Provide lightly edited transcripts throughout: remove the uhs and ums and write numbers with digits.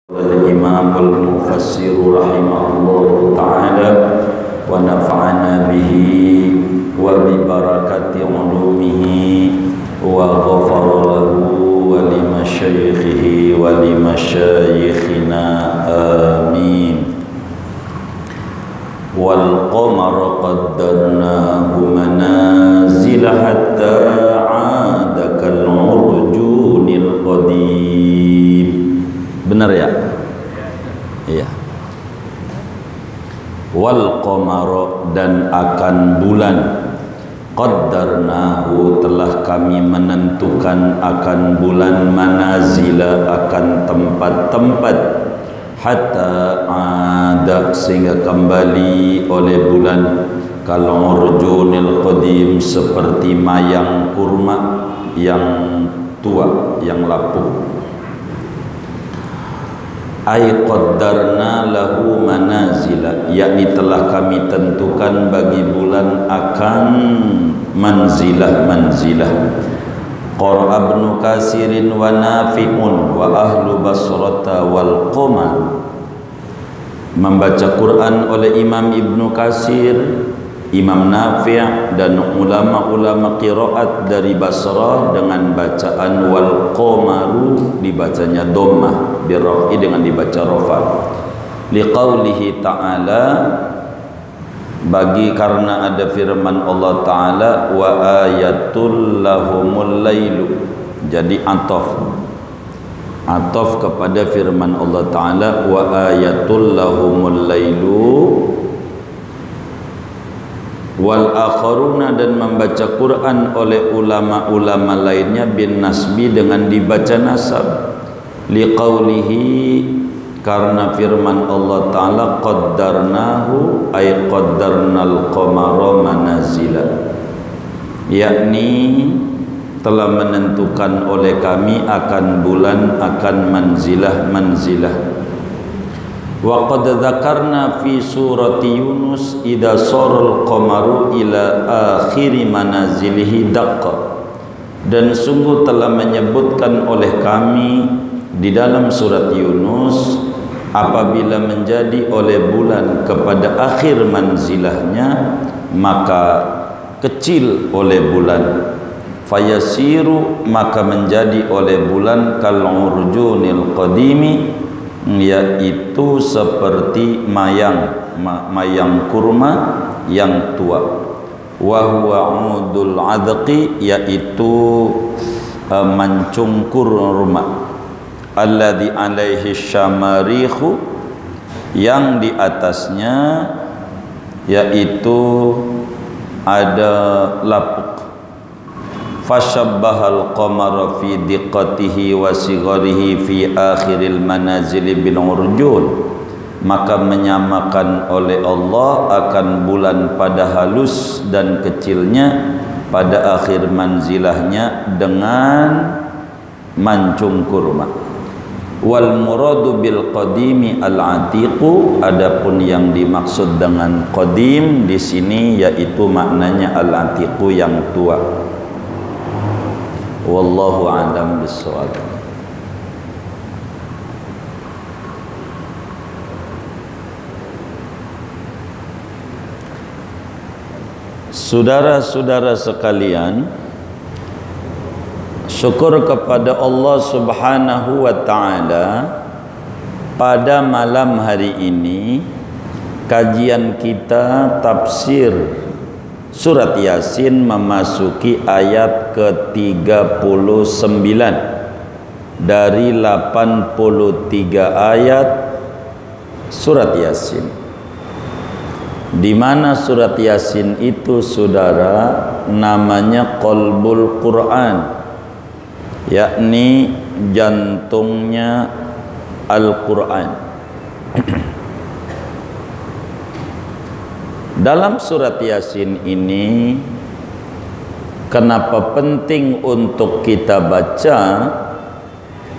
الإمام المفسر رحمه الله تعالى ونفعنا به وببركة علومه وغفر له ولمشايخه ولمشايخنا آمين. والقمر قدرناه منازل حتى عاد كالعرجون القديم. Benar ya? Iya. Wal qamara, dan akan bulan, qaddarnahu, telah kami menentukan akan bulan, manazila, akan tempat-tempat, hatta ada, sehingga kembali oleh bulan, kal urjunil qadim, seperti mayang kurma yang tua, yang lapuk. Ay qaddarna lahu manazila, yakni telah kami tentukan bagi bulan akan manzilah. Qara Ibnu Katsirin wa Nafi'un wa ahlu Basrata wal qamar. Membaca Quran oleh Imam Ibnu Katsir, Imam Nafi' dan ulama-ulama qiraat dari Basrah dengan bacaan wal qamaru, dibacanya dhammah, birrafi dengan dibaca rafa. Liqaulihi ta'ala, bagi karena ada firman Allah Ta'ala, wa ayatul lahumul lailu. Jadi ataf kepada firman Allah Ta'ala, wa ayatul lahumul lailu wal akharuna, dan membaca Quran oleh ulama-ulama lainnya bin nasbi, dengan dibaca nasab. Liqaulihi, karena firman Allah Ta'ala, qaddarnahu ay qaddarnal qamara manazila, yakni telah menentukan oleh kami akan bulan, akan manzilah. Wa qad dzakarna fi surati Yunus idza saral qamaru ila akhiri manazilihi daqqa, dan sungguh telah menyebutkan oleh kami di dalam surat Yunus, apabila menjadi oleh bulan kepada akhir manzilahnya, maka kecil oleh bulan. Fayasiru, maka menjadi oleh bulan kal urjunil qadimi, yaitu seperti mayang kurma yang tua. Wa huwa udul adqi, yaitu mancung kurma. Alladhi alaihi syamarikhu, yang di atasnya yaitu ada lapuk. Fashabbahal qamara fi diqqatihi wa sigharihi fi akhiril manazili bil urjun, maka menyamakan oleh Allah akan bulan pada halus dan kecilnya pada akhir manzilahnya dengan mancung kurma. Wal muradu bil qadimi al atiqu, adapun yang dimaksud dengan qadim di sini yaitu maknanya al atiqu, yang tua. Wallahu a'lam bissawab. Saudara-saudara sekalian, syukur kepada Allah Subhanahu wa ta'ala, pada malam hari ini kajian kita tafsir surat Yasin memasuki ayat ke-39 dari 83 ayat surat Yasin. Di mana surat Yasin itu, saudara, namanya qalbul Quran, yakni jantungnya Al-Quran. Dalam surat Yasin ini, kenapa penting untuk kita baca,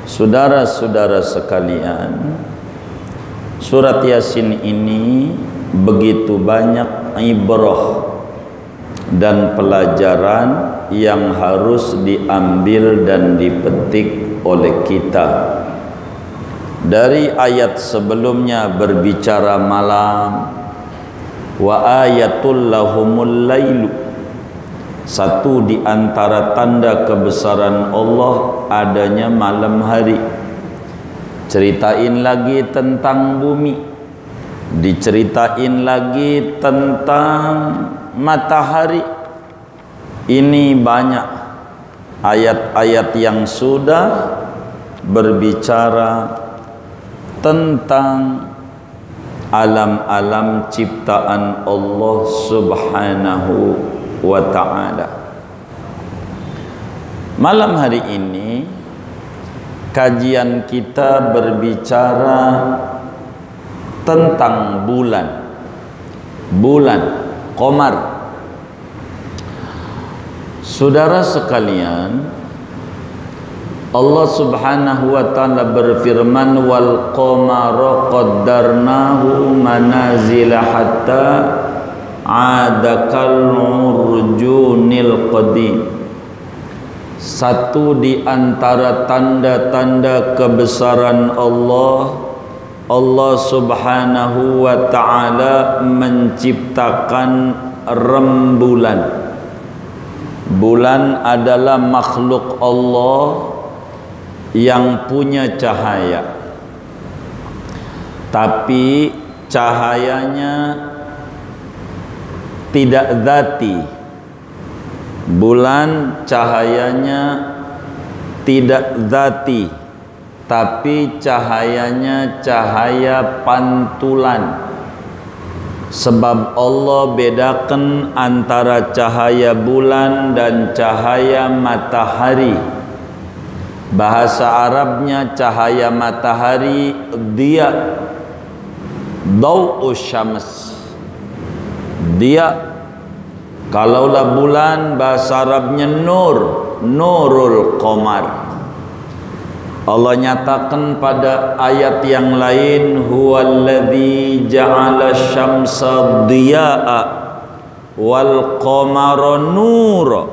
saudara-saudara sekalian? Surat Yasin ini begitu banyak ibrah dan pelajaran yang harus diambil dan dipetik oleh kita. Dari ayat sebelumnya berbicara malam. Wa ayatul lahumul lailu. Satu di antara tanda kebesaran Allah adanya malam hari. Ceritain lagi tentang bumi, diceritain lagi tentang matahari. Ini banyak ayat-ayat yang sudah berbicara tentang alam-alam ciptaan Allah Subhanahu wa ta'ala. Malam hari ini kajian kita berbicara tentang bulan qamar. Saudara sekalian, Allah Subhanahu wa ta'ala berfirman, wal qamara qaddarnahu manazila hatta adakal urjunil qadim. Satu di antara tanda-tanda kebesaran Allah, Allah Subhanahu wa ta'ala menciptakan rembulan. Bulan adalah makhluk Allah yang punya cahaya, tapi cahayanya tidak dzati. Bulan cahayanya tidak dzati, tapi cahayanya cahaya pantulan. Sebab Allah bedakan antara cahaya bulan dan cahaya matahari. Bahasa Arabnya cahaya matahari dia, dau'us syams. Dia. Kalaulah bulan bahasa Arabnya nur, nurul qamar. Allah nyatakan pada ayat yang lain, huwallazi ja'ala syamsa diya'a wal qamara nura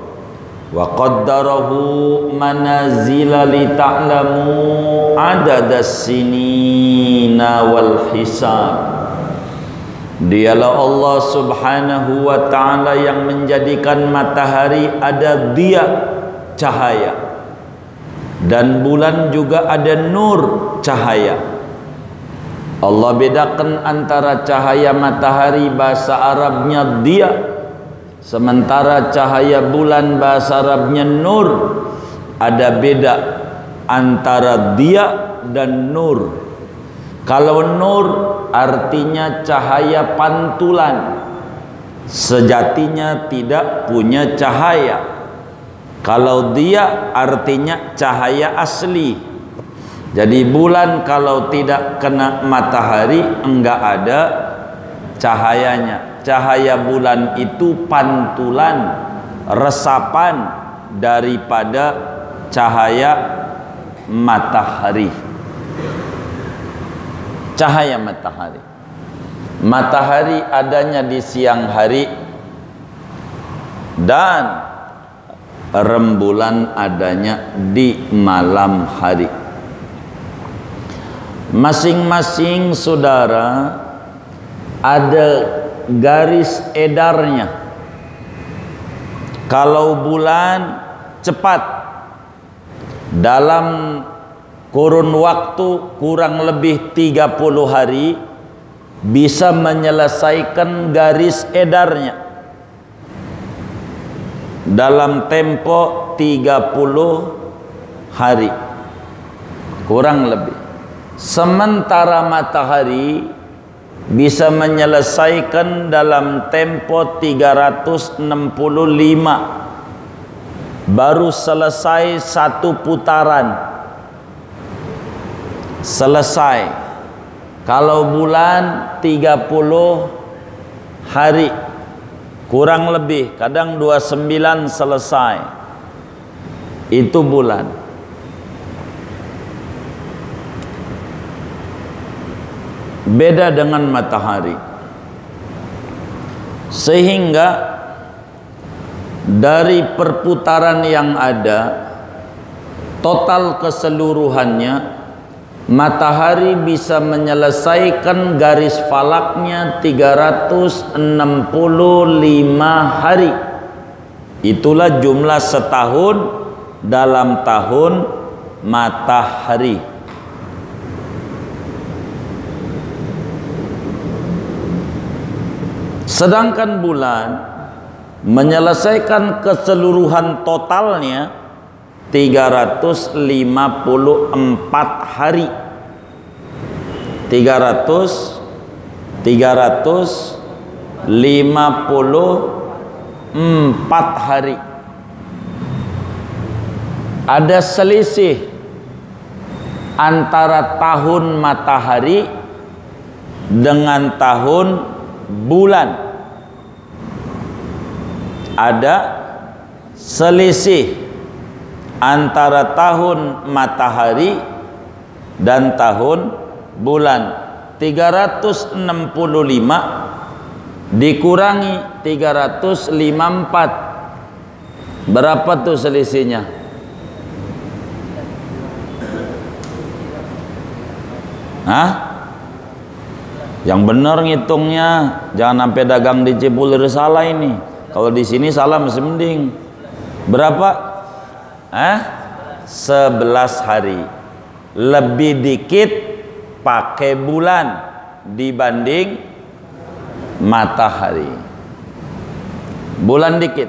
wa qaddarahu manazila lita'lamu adadas sinina wal hisab. Dialah Allah Subhanahu wa ta'ala yang menjadikan matahari ada dia, cahaya, dan bulan juga ada nur, cahaya. Allah bedakan antara cahaya matahari bahasa Arabnya dia, sementara cahaya bulan bahasa Arabnya nur. Ada beda antara dia dan nur. Kalau nur artinya cahaya pantulan, sejatinya tidak punya cahaya. Kalau dia artinya cahaya asli. Jadi bulan kalau tidak kena matahari enggak ada cahayanya. Cahaya bulan itu pantulan, resapan daripada cahaya matahari. Cahaya matahari. Matahari adanya di siang hari dan rembulan adanya di malam hari. Masing-masing saudara ada garis edarnya. Kalau bulan cepat, dalam kurun waktu kurang lebih 30 hari bisa menyelesaikan garis edarnya dalam tempo 30 hari kurang lebih. Sementara matahari bisa menyelesaikan dalam tempo 365, baru selesai satu putaran. Selesai. Kalau bulan 30 hari kurang lebih, kadang 29 selesai. Itu bulan. Beda dengan matahari. Sehingga dari perputaran yang ada, total keseluruhannya matahari bisa menyelesaikan garis falaknya 365 hari. Itulah jumlah setahun dalam tahun matahari. Sedangkan bulan menyelesaikan keseluruhan totalnya 354 hari. 354 hari. Ada selisih antara tahun matahari dengan tahun bulan. Ada selisih antara tahun matahari dan tahun bulan. 365 dikurangi 354, berapa tuh selisihnya? Hah? Yang benar ngitungnya, jangan sampai dagang di Cipulir salah ini. Kalau di sini salah masih mending. Berapa? 11 hari. Lebih dikit pakai bulan dibanding matahari. Bulan dikit.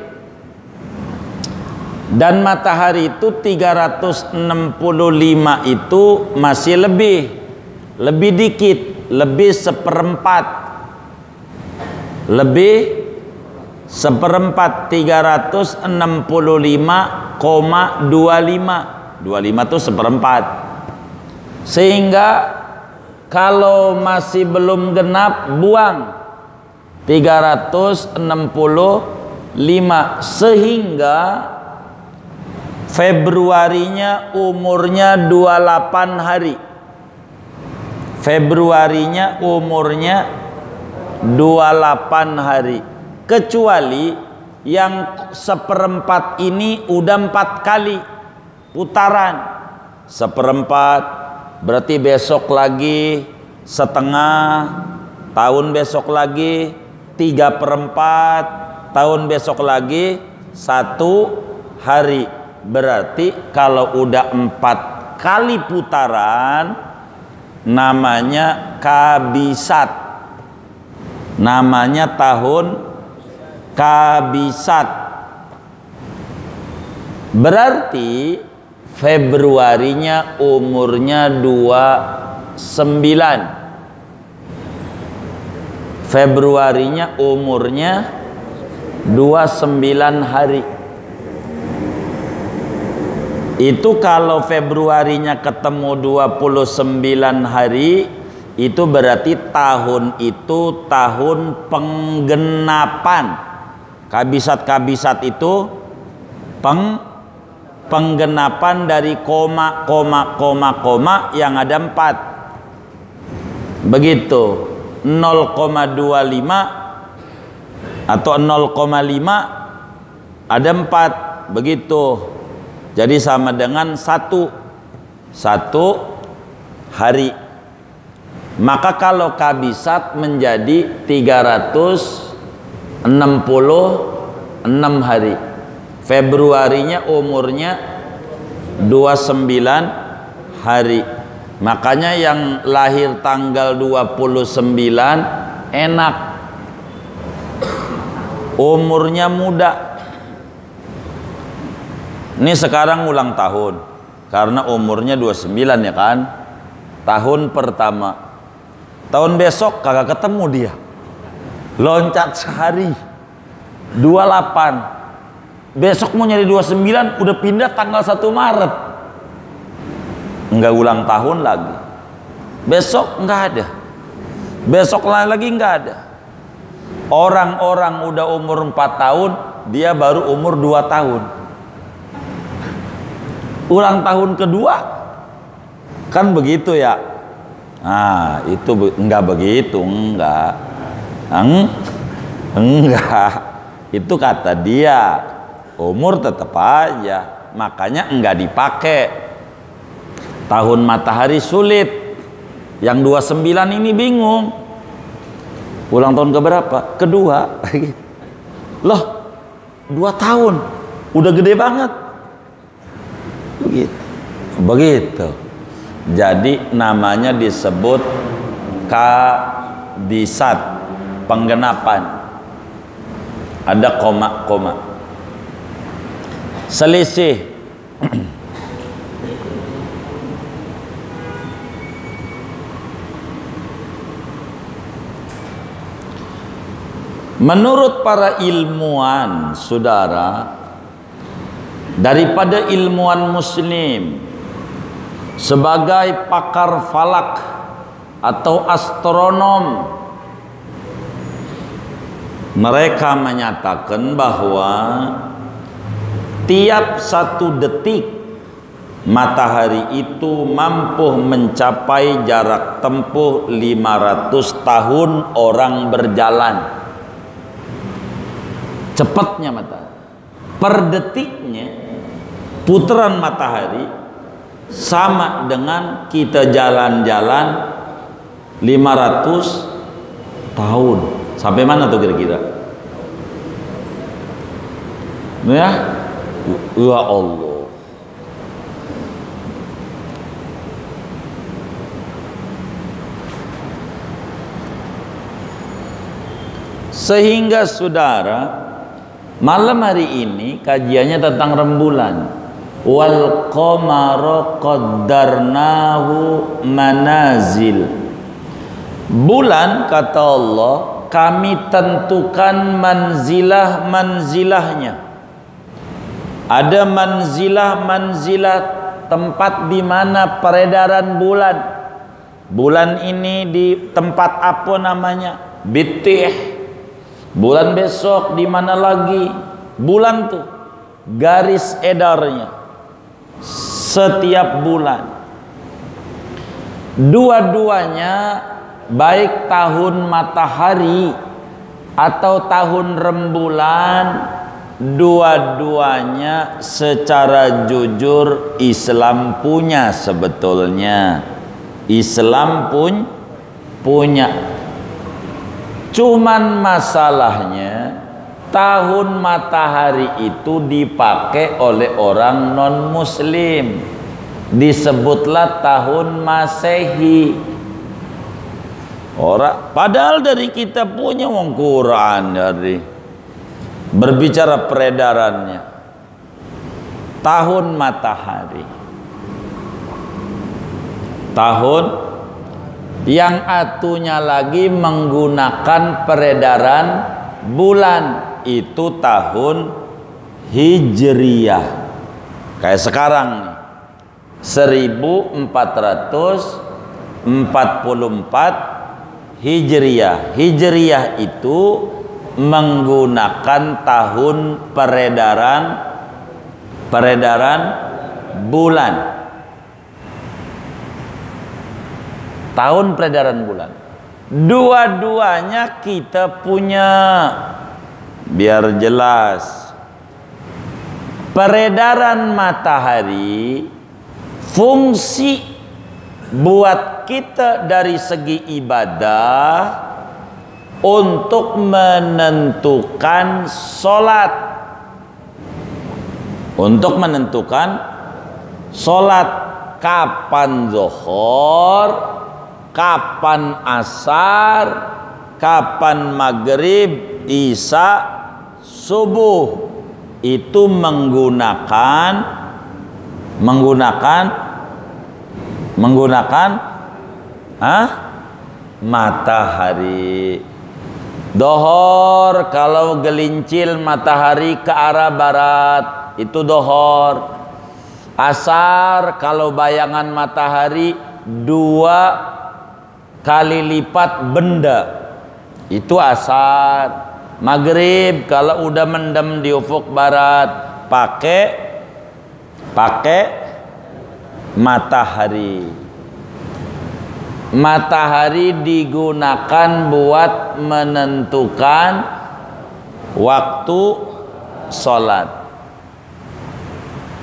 Dan matahari itu 365 itu masih lebih dikit, lebih seperempat. Lebih seperempat, 365,25. 25 itu seperempat. Sehingga kalau masih belum genap, buang 365. Sehingga Februarinya umurnya 28 hari. Februarinya umurnya 28 hari. Kecuali yang seperempat ini udah 4 kali putaran. Seperempat berarti besok lagi setengah, tahun besok lagi 3/4, tahun besok lagi 1 hari. Berarti kalau udah 4 kali putaran namanya kabisat, namanya tahun kabisat. Berarti Februarinya umurnya 29. Februarinya umurnya 29 hari. Itu kalau Februarinya ketemu 29 hari, itu berarti tahun itu tahun penggenapan. Kabisat-kabisat itu penggenapan dari koma yang ada 4. Begitu. 0,25 atau 0,5 ada 4. Begitu. Jadi sama dengan satu hari. Maka kalau kabisat menjadi 366 hari. Februarinya umurnya 29 hari. Makanya yang lahir tanggal 29 enak, umurnya muda. Ini sekarang ulang tahun karena umurnya 29 ya kan, tahun pertama. Tahun besok kagak ketemu dia, loncat sehari 28. Besok mau nyari 29 udah pindah tanggal 1 Maret. Enggak ulang tahun lagi. Besok enggak ada. Besok lagi enggak ada. Orang-orang udah umur 4 tahun, dia baru umur 2 tahun. Ulang tahun kedua kan begitu ya. Nah, itu enggak begitu, enggak. Enggak. Itu kata dia, umur tetap aja. Makanya enggak dipakai. Tahun matahari sulit. Yang 29 ini bingung. Ulang tahun keberapa? Kedua. Loh, 2 tahun. Udah gede banget. Begitu. Jadi namanya disebut kadisat, penggenapan. Ada koma-koma. Selisih. Menurut para ilmuwan, saudara, daripada ilmuwan muslim sebagai pakar falak atau astronom, mereka menyatakan bahwa tiap 1 detik matahari itu mampu mencapai jarak tempuh 500 tahun orang berjalan. Cepatnya matahari. Per detiknya putaran matahari sama dengan kita jalan-jalan 500 tahun. Sampai mana tuh kira-kira? Ya, ya Allah. Sehingga saudara, malam hari ini kajiannya tentang rembulan. Wal qamara qaddarnahu manazil. Bulan, kata Allah, kami tentukan manzilah-manzilahnya. Ada manzilah-manzilah, tempat di mana peredaran bulan. Bulan ini di tempat apa namanya? Bitih. Bulan besok di mana lagi? Bulan tuh garis edarnya setiap bulan. Dua-duanya, baik tahun matahari atau tahun rembulan, dua-duanya secara jujur Islam punya sebetulnya. Islam pun punya. Cuman masalahnya tahun matahari itu dipakai oleh orang non muslim, disebutlah tahun Masehi. Padahal dari kita punya Quran dari berbicara peredarannya tahun matahari, tahun yang atunya lagi menggunakan peredaran bulan itu tahun Hijriyah. Kayak sekarang nih 1444 Hijriyah. Hijriyah itu menggunakan tahun peredaran bulan. Tahun peredaran bulan. Dua-duanya kita punya. Biar jelas. Peredaran matahari fungsi buat kita dari segi ibadah untuk menentukan sholat. Untuk menentukan sholat, kapan zuhur, kapan asar, kapan maghrib, isya, subuh. Itu menggunakan matahari. Dohor kalau gelincir matahari ke arah barat itu dohor. Asar kalau bayangan matahari 2 kali lipat benda itu asar. Maghrib kalau udah mendem di ufuk barat pakai matahari. Matahari digunakan buat menentukan waktu sholat.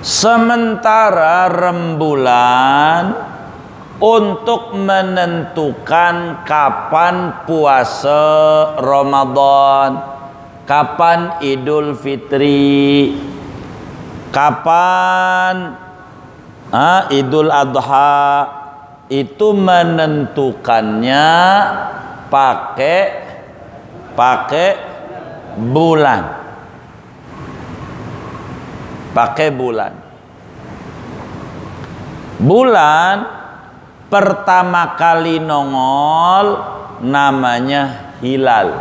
Sementara rembulan untuk menentukan kapan puasa Ramadan, kapan Idul Fitri, kapan Idul Adha, itu menentukannya pakai bulan. Pakai bulan. Bulan pertama kali nongol namanya hilal.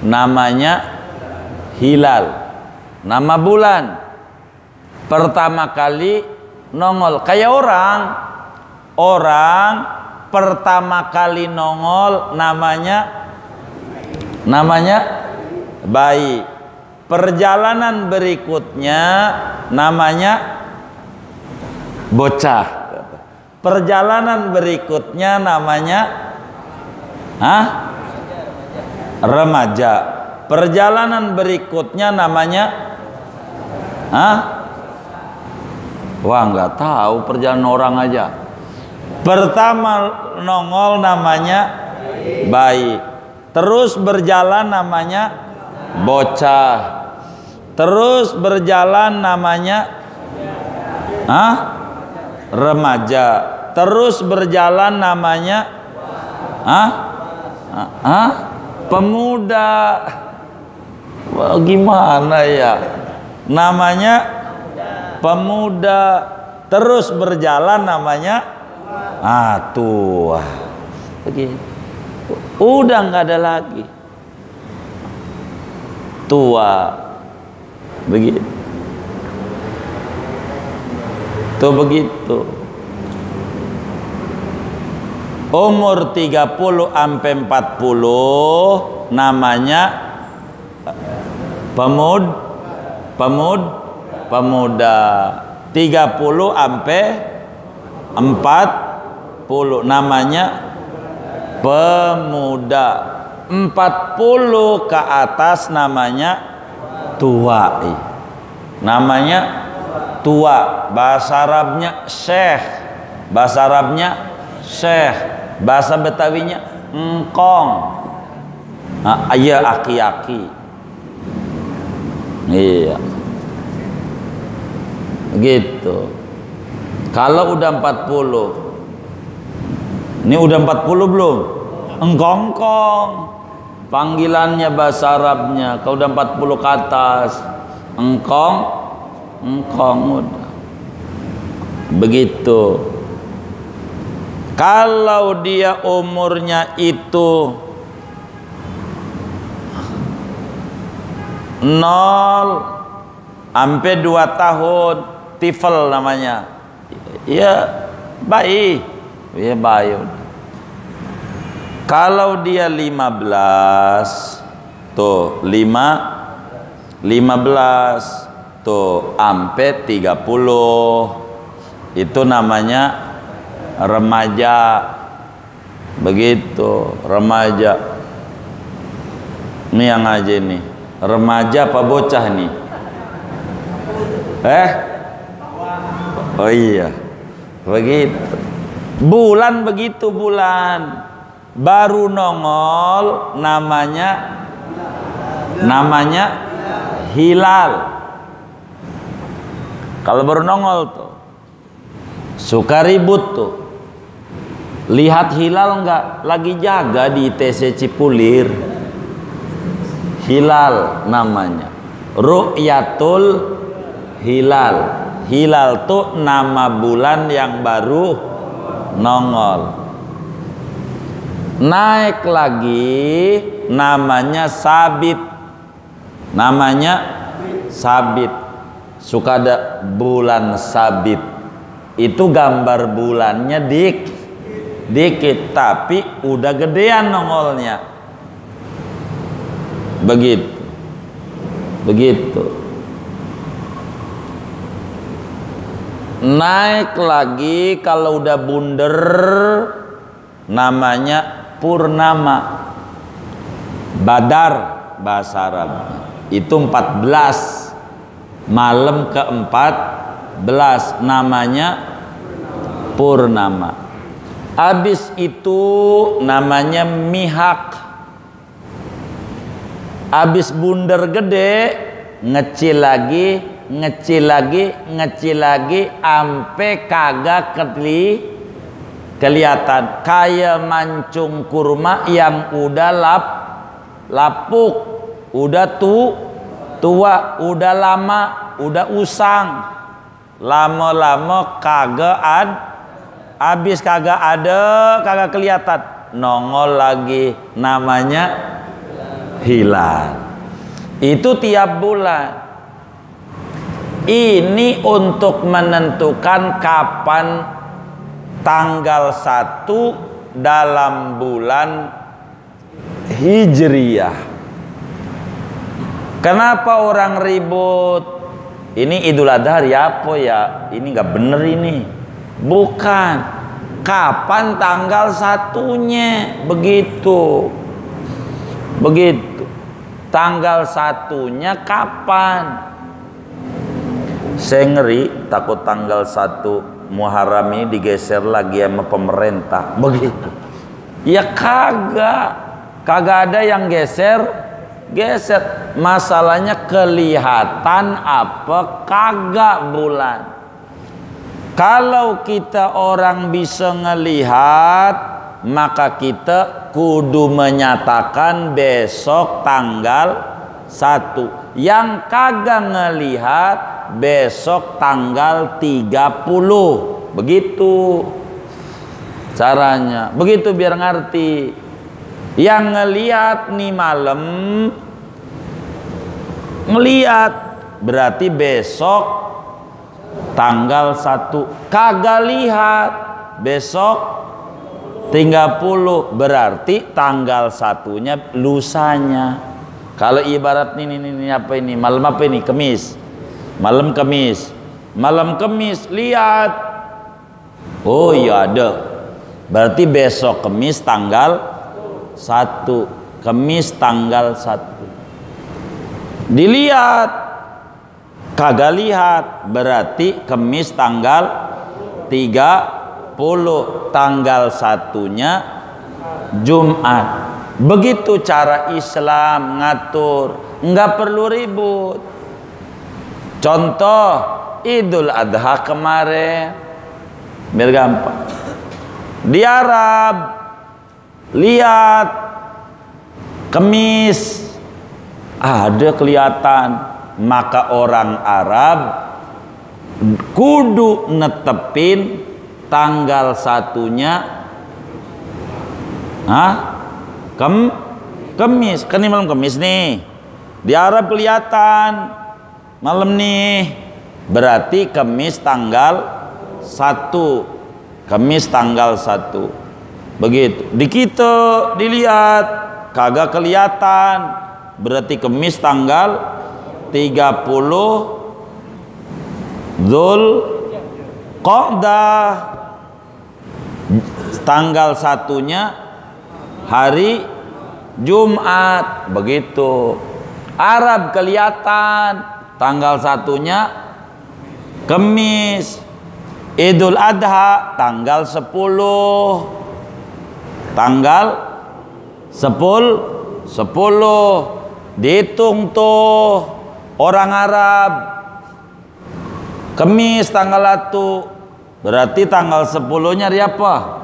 Namanya hilal. Nama bulan pertama kali nongol. Kayak orang pertama kali nongol namanya bayi. Perjalanan berikutnya namanya bocah. Perjalanan berikutnya namanya remaja. Perjalanan berikutnya namanya wah, nggak tahu perjalanan orang aja. Pertama nongol namanya bayi. Terus berjalan namanya bocah. Terus berjalan namanya remaja. Terus berjalan namanya pemuda. Gimana ya? Namanya pemuda. Terus berjalan namanya tua. Begitu. Udah nggak ada lagi. Tua. Begitu. Tuh begitu. Umur 30 sampai 40 namanya pemuda. 30 sampai 40 namanya pemuda. 40 ke atas namanya tua. Namanya tua. Bahasa Arabnya syekh. Bahasa Arabnya syekh. Bahasa Betawinya engkong. Iya, aki-aki. Iya. Gitu. Kalau udah 40. Ini udah 40 belum? Engkong-kong. Panggilannya bahasa Arabnya. Kalau udah 40 ke atas, engkong udah. Begitu. Kalau dia umurnya itu 0 sampai 2 tahun, tifel namanya. Ya, bayi. Ya, bayi. Kalau dia 15 tuh 15 tuh sampai 30 itu namanya remaja. Begitu, remaja. Ini yang aja nih. Remaja apa bocah nih? Oh iya. Begitu. Bulan begitu, bulan. Baru nongol namanya hilal. Kalau baru nongol tuh suka ribut tuh. Lihat hilal enggak? Lagi jaga di ITC Cipulir. Hilal namanya. Ru'yatul hilal. Hilal tuh nama bulan yang baru nongol. Naik lagi namanya sabit. Namanya sabit. Suka ada bulan sabit. Itu gambar bulannya dikit tapi udah gedean nongolnya. Begitu. Naik lagi kalau udah bunder namanya purnama. Badar bahasa Arab itu 14, malam keempat namanya purnama. Habis itu namanya mihak. Habis bunder gede, ngecil lagi, ampe kagak kelihatan. Kayak mancung kurma yang udah lapuk, udah tua, udah lama, udah usang. Lama-lama habis kagak ada, kagak kelihatan. Nongol lagi, namanya hilal. Itu tiap bulan. Ini untuk menentukan kapan tanggal 1 dalam bulan Hijriyah. Kenapa orang ribut? Ini Idul Adha hari apa ya? Ini nggak bener ini. Bukan. Kapan tanggal 1-nya? Begitu. Tanggal 1-nya kapan? Saya ngeri takut tanggal 1 Muharram ini digeser lagi sama pemerintah. Begitu. Ya kagak ada yang geser. Masalahnya kelihatan apa kagak bulan. Kalau kita orang bisa ngelihat, maka kita kudu menyatakan besok tanggal 1. Yang kagak ngelihat, besok tanggal 30. Begitu caranya. Begitu biar ngerti. Yang ngelihat nih malam, ngelihat berarti besok tanggal 1. Kagak lihat, besok 30, berarti tanggal 1-nya lusanya. Kalau ibarat ini apa ini? Malam apa ini? Kemis. Malam Kemis lihat. Oh iya ada. Berarti besok Kemis tanggal 1. Kemis tanggal 1. Dilihat. Kagak lihat, berarti Kemis tanggal 30. Tanggal 1-nya Jumat. Begitu cara Islam ngatur, nggak perlu ribut. Contoh Idul Adha kemarin, biar gampang. Di Arab lihat Kemis ada kelihatan, maka orang Arab kudu netepin tanggal 1-nya Kemis. Kan ini malam Kemis nih. Di Arab kelihatan malam nih. Berarti Kemis tanggal 1. Kemis tanggal 1. Begitu. Di kita dilihat kagak kelihatan. Berarti Kemis tanggal 30 Dzulqa'dah. Tanggal 1-nya hari Jumat. Begitu. Arab kelihatan tanggal 1-nya Kemis. Idul Adha tanggal 10. Tanggal 10. Dihitung tuh orang Arab. Kemis tanggal 1. Berarti tanggal 10-nya hari apa?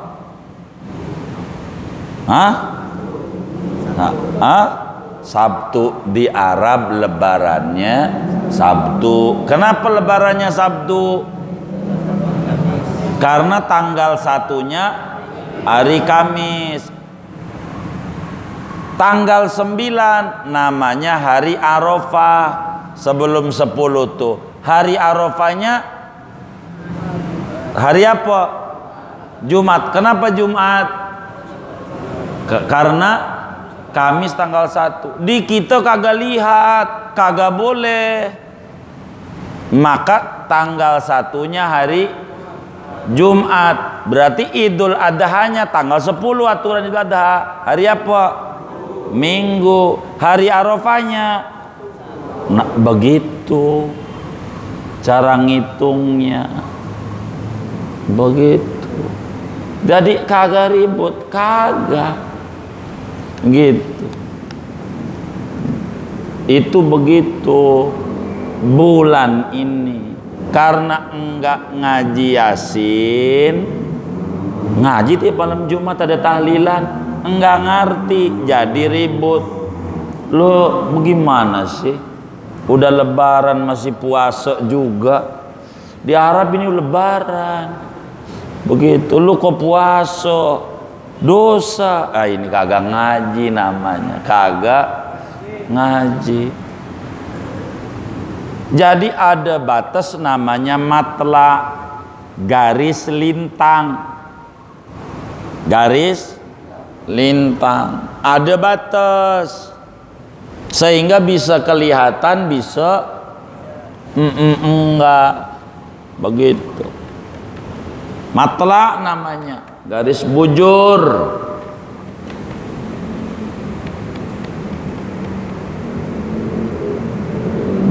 Sabtu. Di Arab lebarannya Sabtu. Kenapa lebarannya Sabtu? Karena tanggal 1-nya hari Kamis. Tanggal 9 namanya hari Arafah. Sebelum 10 tuh hari Arafahnya hari apa? Jumat. Kenapa Jumat? Karena Kamis tanggal 1. Di kita kagak lihat, kagak boleh. Maka tanggal 1-nya hari Jumat. Berarti Idul Adha-nya tanggal 10 aturan Idul Adha. Hari apa? Minggu. Hari Arafahnya. Nah, begitu. cara ngitungnya begitu. Jadi kagak ribut, kagak gitu. Itu begitu bulan ini karena enggak ngaji Yasin, ngaji tiap malam Jumat ada tahlilan, enggak ngerti jadi ribut. Lo bagaimana sih? Udah lebaran masih puasa juga. Di Arab ini lebaran. Begitu lu kok puasa? Dosa. Ah ini kagak ngaji namanya, kagak ngaji. Jadi ada batas namanya matla, garis lintang. Garis lintang. Ada batas. Sehingga bisa kelihatan, bisa enggak. Begitu. Matla namanya, garis bujur.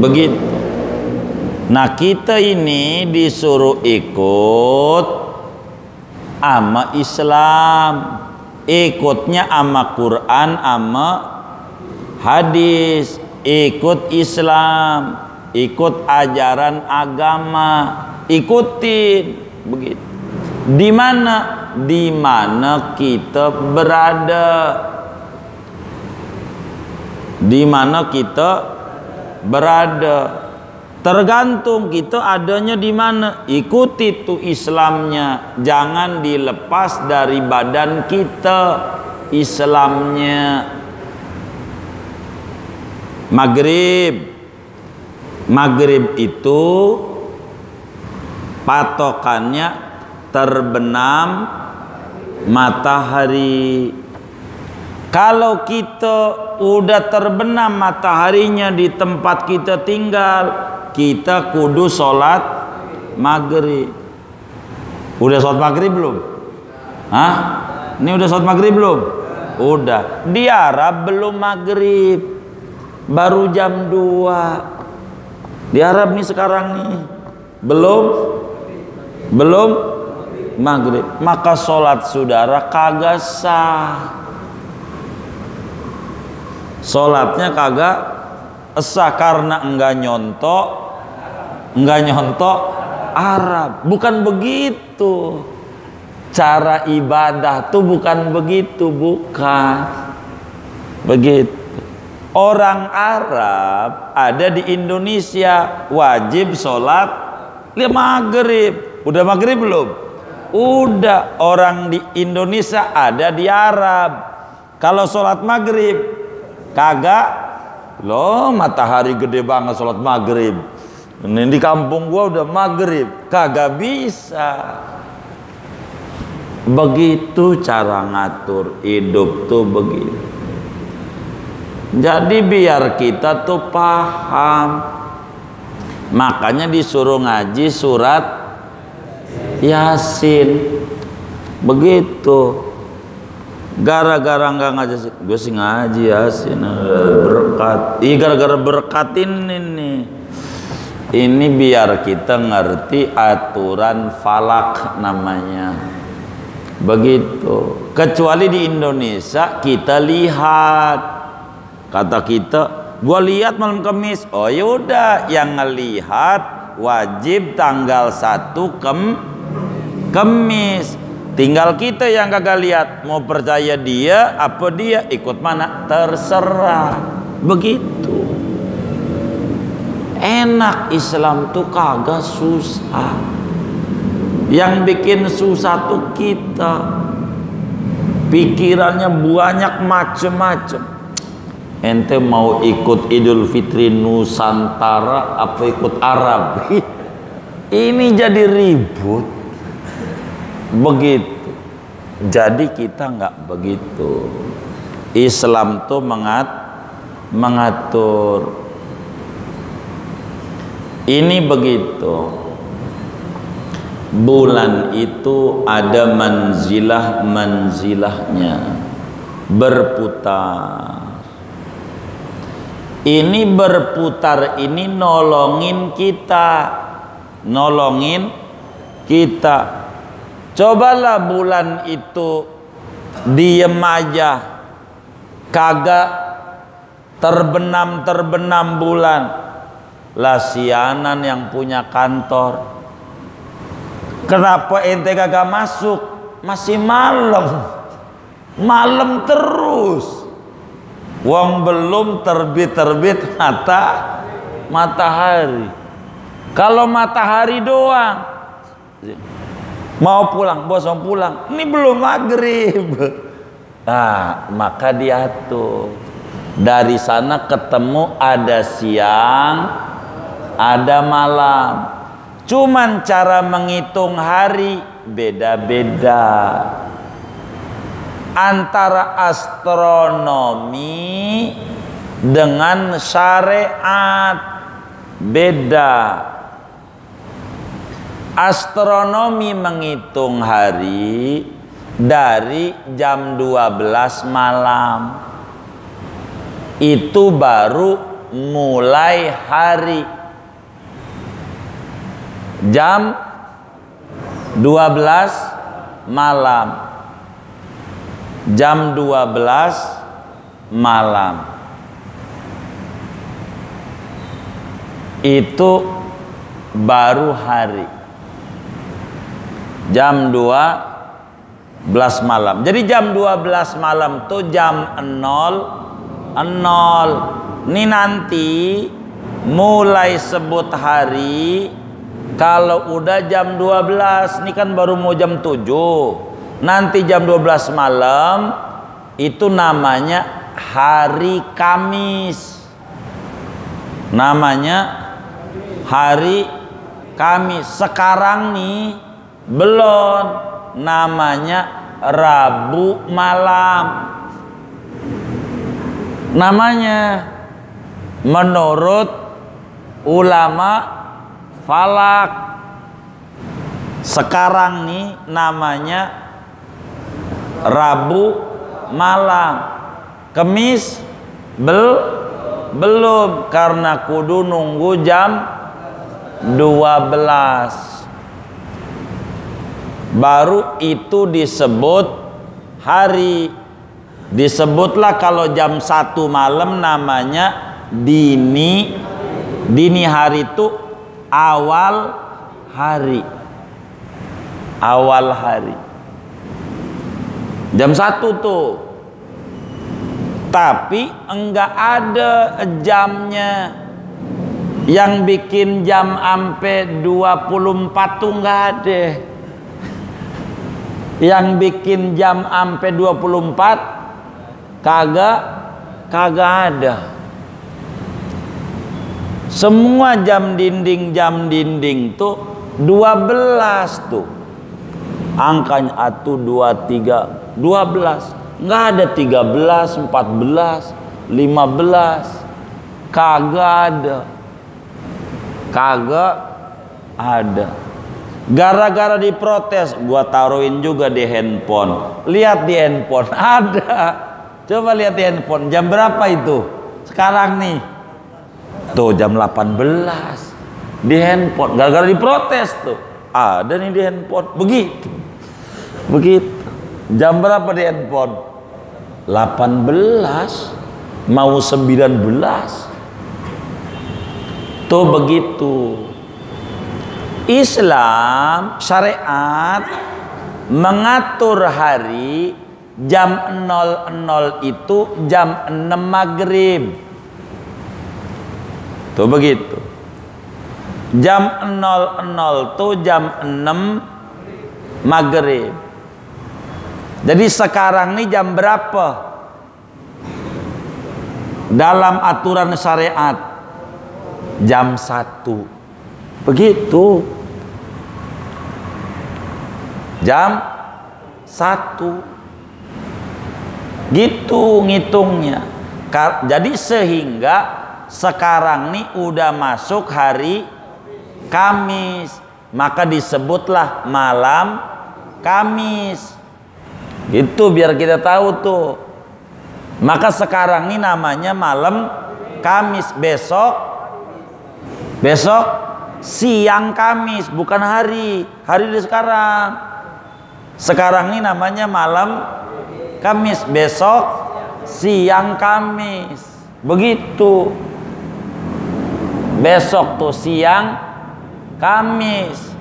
Begitu. Nah kita ini disuruh ikut ama Islam, ikutnya ama Quran, ama hadis, ikut Islam, ikut ajaran agama, ikutin begitu. Di mana kita berada, di mana kita berada, tergantung kita adanya di mana. Ikuti tuh Islamnya, jangan dilepas dari badan kita Islamnya. Maghrib itu patokannya terbenam matahari. Kalau kita udah terbenam mataharinya di tempat kita tinggal, kita kudu sholat maghrib. Udah sholat maghrib belum? Hah? Ini udah sholat maghrib belum? Udah. Di Arab belum maghrib, baru jam 2. Di Arab nih sekarang nih belum maghrib, maka sholat saudara kagak sah. Sholatnya kagak sah karena enggak nyontok Arab. Bukan begitu cara ibadah tuh, bukan begitu, bukan begitu. Orang Arab ada di Indonesia wajib sholat maghrib. Udah maghrib belum? Udah. Orang di Indonesia ada di Arab, kalau sholat maghrib kagak. Loh matahari gede banget sholat maghrib. Ini di kampung gua udah maghrib, kagak bisa. Begitu cara ngatur hidup tuh begitu. Jadi biar kita tuh paham, makanya disuruh ngaji surat Yasin. Begitu. Gara-gara nggak ngaji, gue sih ngaji Yasin berkat. Iya gara-gara berkatin ini biar kita ngerti aturan falak namanya. Begitu. Kecuali di Indonesia kita lihat, kata kita, gue lihat malam Kamis. Oh yaudah, yang ngelihat wajib tanggal 1 Kamis. Tinggal kita yang kagak lihat, mau percaya dia apa dia ikut mana terserah. Begitu. Enak Islam tuh kagak susah. Yang bikin susah tuh kita, pikirannya banyak macem-macem. Ente mau ikut Idul Fitri Nusantara apa ikut Arab? Ini jadi ribut. Begitu. Jadi kita nggak begitu. Islam tuh mengatur. Ini begitu. Bulan itu ada manzilahnya, berputar. Ini berputar ini nolongin kita nolongin kita. Cobalah bulan itu diem aja, kagak terbenam bulan, lah sianan yang punya kantor. Kenapa ente kagak masuk? Masih malam terus. Wong belum terbit matahari. Kalau matahari doang, mau pulang, bos mau pulang, ini belum maghrib. Nah, maka diatur. Dari sana ketemu ada siang, ada malam. Cuman cara menghitung hari beda-beda. Antara astronomi dengan syariat beda. Astronomi menghitung hari dari jam 12 malam. Itu baru mulai hari. Jam 12 malam. Jam 12 malam. Itu baru hari. Jam 12 malam. Jadi jam 12 malam tuh jam 00. Ini nanti mulai sebut hari kalau udah jam 12. Ini kan baru mau jam 7. Nanti jam 12 malam itu namanya hari Kamis. Namanya hari Kamis. Sekarang nih belum, namanya Rabu malam. Namanya menurut ulama falak. Sekarang nih namanya Rabu malam. Kemis belum, karena kudu nunggu jam 12 baru itu disebut hari. Disebutlah kalau jam 1 malam namanya dini hari itu awal hari. Awal hari jam 1 tuh, tapi enggak ada jamnya. Yang bikin jam sampai 24 tuh enggak ada. Yang bikin jam sampai 24 kagak ada. Semua jam dinding tuh 12 tuh. Angkanya 1, 2, 3, 12. Nggak ada 13, 14, 15. Kagak ada. Gara-gara diprotes, gua taruhin juga di handphone. Lihat di handphone ada. Coba lihat di handphone. Jam berapa itu? Sekarang nih. Tuh jam 18. Di handphone. Gara-gara diprotes tuh. Ada nih di handphone. Begitu. Jam berapa di handphone? 18 mau 19. Tuh begitu. Islam syariat mengatur hari jam 00 itu jam 6 maghrib. Tuh begitu. Jam 00 tuh jam 6 maghrib. Jadi sekarang nih jam berapa? Dalam aturan syariat jam 1. Begitu. Jam 1. Gitu ngitungnya. Jadi sehingga sekarang nih udah masuk hari Kamis, maka disebutlah malam Kamis. Itu biar kita tahu tuh. Maka sekarang ini namanya malam Kamis. Besok siang Kamis, bukan hari di sekarang. Sekarang ini namanya malam Kamis, besok siang Kamis, begitu. Besok tuh siang Kamis.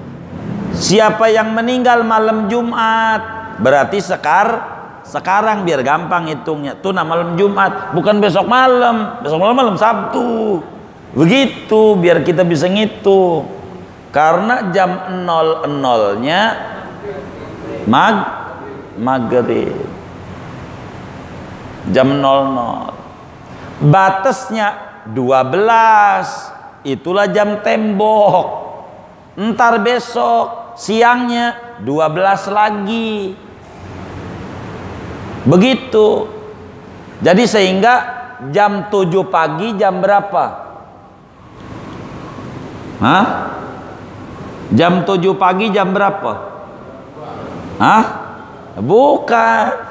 Siapa yang meninggal malam Jumat, berarti sekarang, biar gampang hitungnya. Tuh nah malam Jumat, bukan besok malam. Besok malam Sabtu. Begitu biar kita bisa ngitung. Karena jam 00-nya maghrib. Jam 00. Batasnya 12. Itulah jam tembok. Entar besok siangnya 12 lagi. Begitu. Jadi sehingga jam 7 pagi jam berapa? Hah? Jam 7 pagi jam berapa? Hah? Bukan.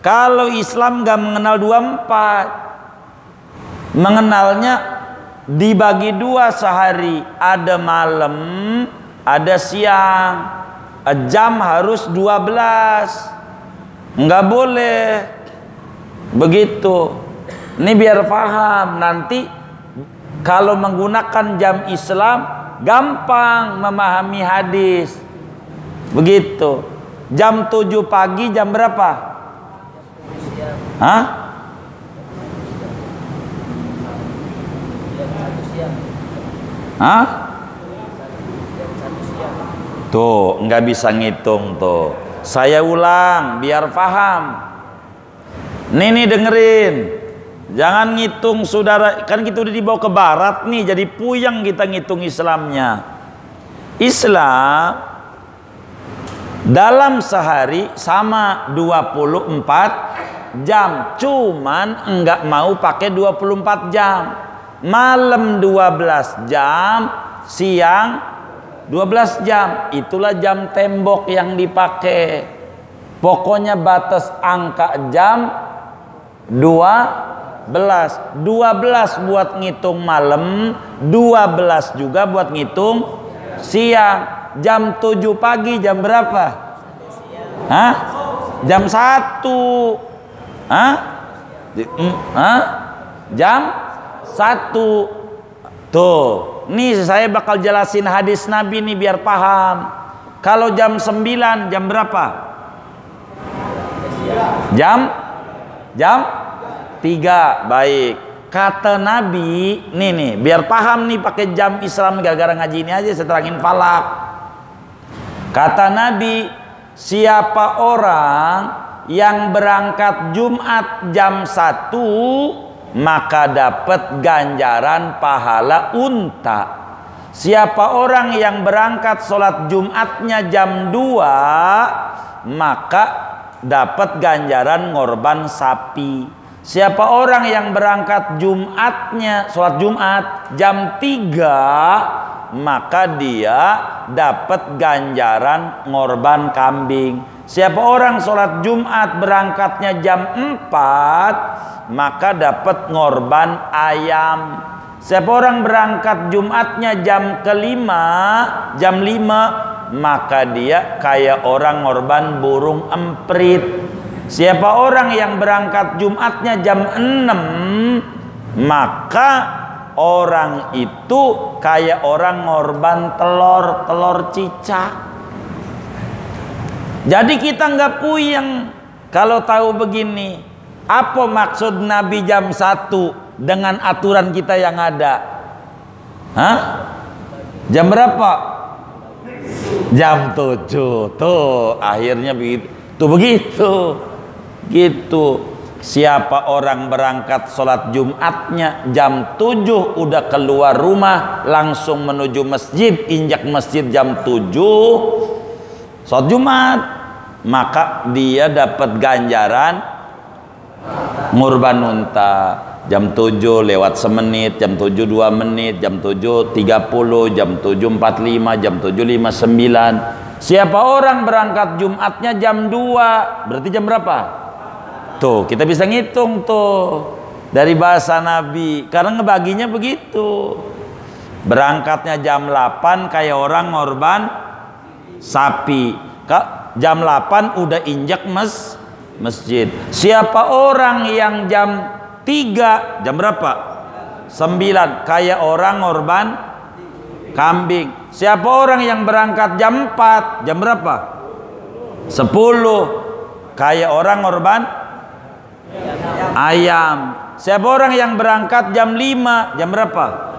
Kalau Islam gak mengenal 24. Mengenalnya dibagi 2 sehari, ada malam, ada siang. Jam harus 12. Enggak boleh begitu. Ini biar paham. Nanti kalau menggunakan jam Islam gampang memahami hadis. Begitu. Jam 7 pagi jam berapa? Hah? Hah? Tuh, nggak bisa ngitung tuh. Saya ulang biar paham. Nih dengerin. Jangan ngitung saudara, kan kita udah dibawa ke barat nih, jadi puyeng kita ngitung Islamnya. Islam dalam sehari sama 24 jam, cuman enggak mau pakai 24 jam. Malam 12 jam, siang 12 jam. Itulah jam tembok yang dipakai. Pokoknya batas angka jam 12 buat ngitung malam, 12 juga buat ngitung siang. Jam 7 pagi jam berapa? Hah? Jam 1. Hah? Jam 1. Tuh, nih saya bakal jelasin hadis Nabi nih biar paham. Kalau jam 9 jam berapa? Jam 3. Baik. Kata Nabi, nih biar paham nih pakai jam Islam, gara-gara ngaji ini aja saya terangin falak. Kata Nabi, siapa orang yang berangkat Jumat jam 1 maka dapat ganjaran pahala unta. Siapa orang yang berangkat sholat Jumatnya jam 2 maka dapat ganjaran ngorban sapi. Siapa orang yang berangkat Jumatnya sholat Jumat jam 3 maka dia dapat ganjaran ngorban kambing. Siapa orang sholat Jumat berangkatnya jam 4 maka dapat ngorban ayam. Siapa orang berangkat Jumatnya jam jam 5 maka dia kayak orang ngorban burung emprit. Siapa orang yang berangkat Jumatnya jam 6 maka orang itu kayak orang ngorban telur cicak. Jadi kita nggak puyeng kalau tahu begini. Apa maksud Nabi jam 1 dengan aturan kita yang ada? Hah? Jam berapa? Jam 7. Tuh akhirnya begitu. Tuh begitu. Gitu. Siapa orang berangkat sholat Jumatnya jam 7 udah keluar rumah langsung menuju masjid, injak masjid jam 7 sholat Jumat, maka dia dapat ganjaran ngurban unta. Jam 7 lewat semenit, jam 7 2 menit, jam 7 30, jam 7 45, jam 7 59. Siapa orang berangkat Jumatnya jam 2 berarti jam berapa? Tuh kita bisa ngitung tuh dari bahasa Nabi, karena ngebaginya begitu. Berangkatnya jam 8 kayak orang ngorban sapi. Jam 8 udah injak masjid. Siapa orang yang jam 3, jam berapa? 9 kayak orang ngorban kambing. Siapa orang yang berangkat jam 4, jam berapa? 10 kayak orang ngorban ayam. Siapa orang yang berangkat jam 5, jam berapa?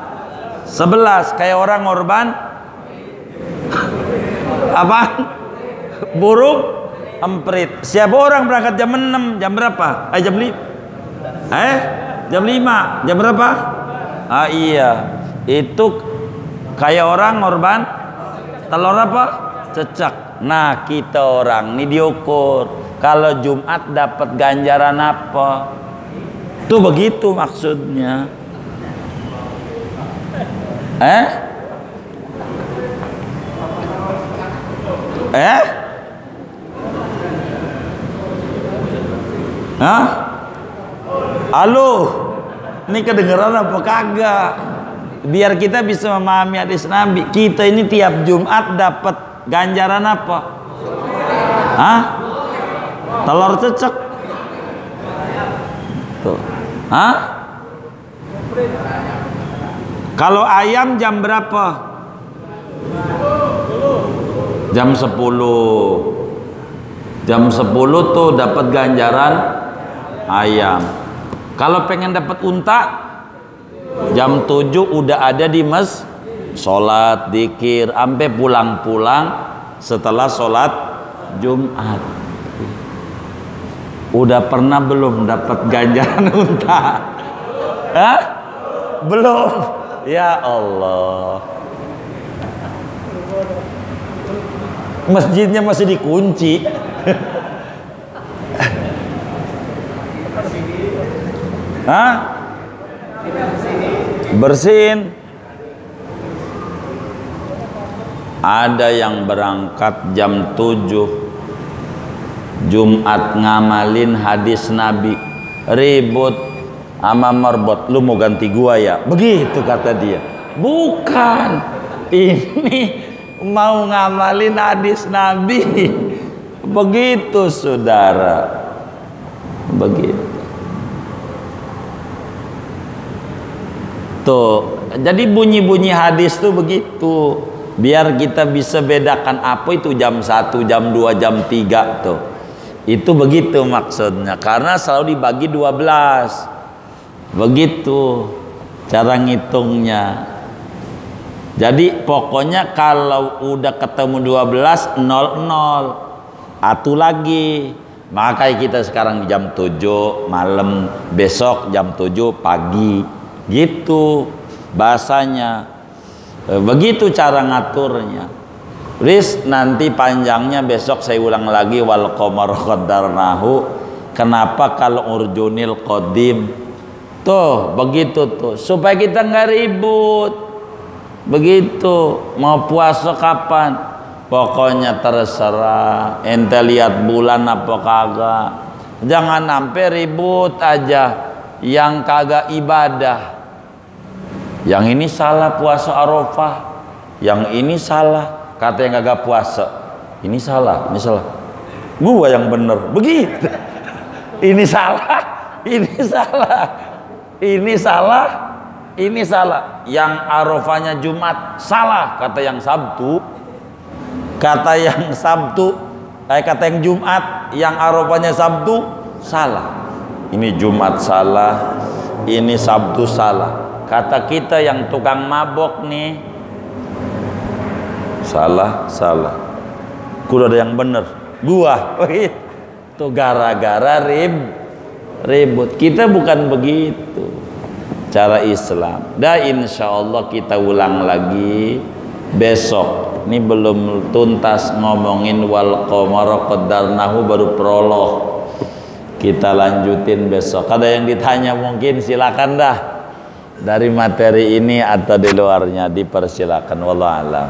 11 kayak orang ngorban apa? Burung emprit. Siapa orang berangkat jam 6, jam berapa? Jam 5. Jam 5, jam berapa? Iya. Itu kayak orang ngorban telur apa? Cecak. Nah, kita orang ini diukur. Kalau Jumat dapat ganjaran apa? Tuh begitu maksudnya. Halo, ini kedengeran apa kagak? Biar kita bisa memahami hadis Nabi. Kita ini tiap Jumat dapat ganjaran apa? Telur cecek. Tuh. Kalau ayam jam berapa? Jam 10. Jam 10 tuh dapat ganjaran ayam. Kalau pengen dapat unta, jam 7 udah ada di sholat, dikir, sampai pulang-pulang setelah sholat Jumat. Udah pernah belum dapat ganjaran unta? Belum. Ya Allah. Masjidnya masih dikunci. Bersihin. Ada yang berangkat jam 7 Jumat ngamalin hadis Nabi, ribut sama marbot, lu mau ganti gua ya? Begitu kata dia. Bukan, ini mau ngamalin hadis Nabi. Begitu saudara, begitu. Tuh, jadi bunyi-bunyi hadis tuh begitu. Biar kita bisa bedakan apa itu jam 1, jam 2, jam 3 tuh. Itu begitu maksudnya. Karena selalu dibagi 12. Begitu cara ngitungnya. Jadi pokoknya kalau udah ketemu 12, 00. Atu lagi. Makanya kita sekarang jam 7 malam, besok jam 7 pagi. Gitu bahasanya. Begitu cara ngaturnya. Riz, nanti panjangnya besok saya ulang lagi. Wal qamar qaddarnahu. Kenapa kalau urjunil qadim? Tuh begitu tuh, supaya kita nggak ribut. Begitu. Mau puasa kapan? Pokoknya terserah. Ente lihat bulan apa kagak. Jangan sampai ribut aja. Yang kagak ibadah. Yang ini salah puasa Arafah, yang ini salah kata yang kagak puasa. Ini salah, ini salah. Gua yang bener, begitu. Ini salah, ini salah, ini salah, ini salah. Yang Arafahnya Jumat salah kata yang Sabtu, kata yang Sabtu, kata yang Jumat, yang Arafahnya Sabtu salah. Ini Jumat salah, ini Sabtu salah. Kata kita yang tukang mabok nih, salah. Kudu ada yang bener. Gua. Itu gara-gara ribut. Kita bukan begitu cara Islam. Insya Allah kita ulang lagi besok. Ini belum tuntas ngomongin wal qamara qaddarnahu, baru prolog. Kita lanjutin besok. Ada yang ditanya mungkin silakan dah. Dari materi ini atau di luarnya dipersilakan. Wallahu a'lam.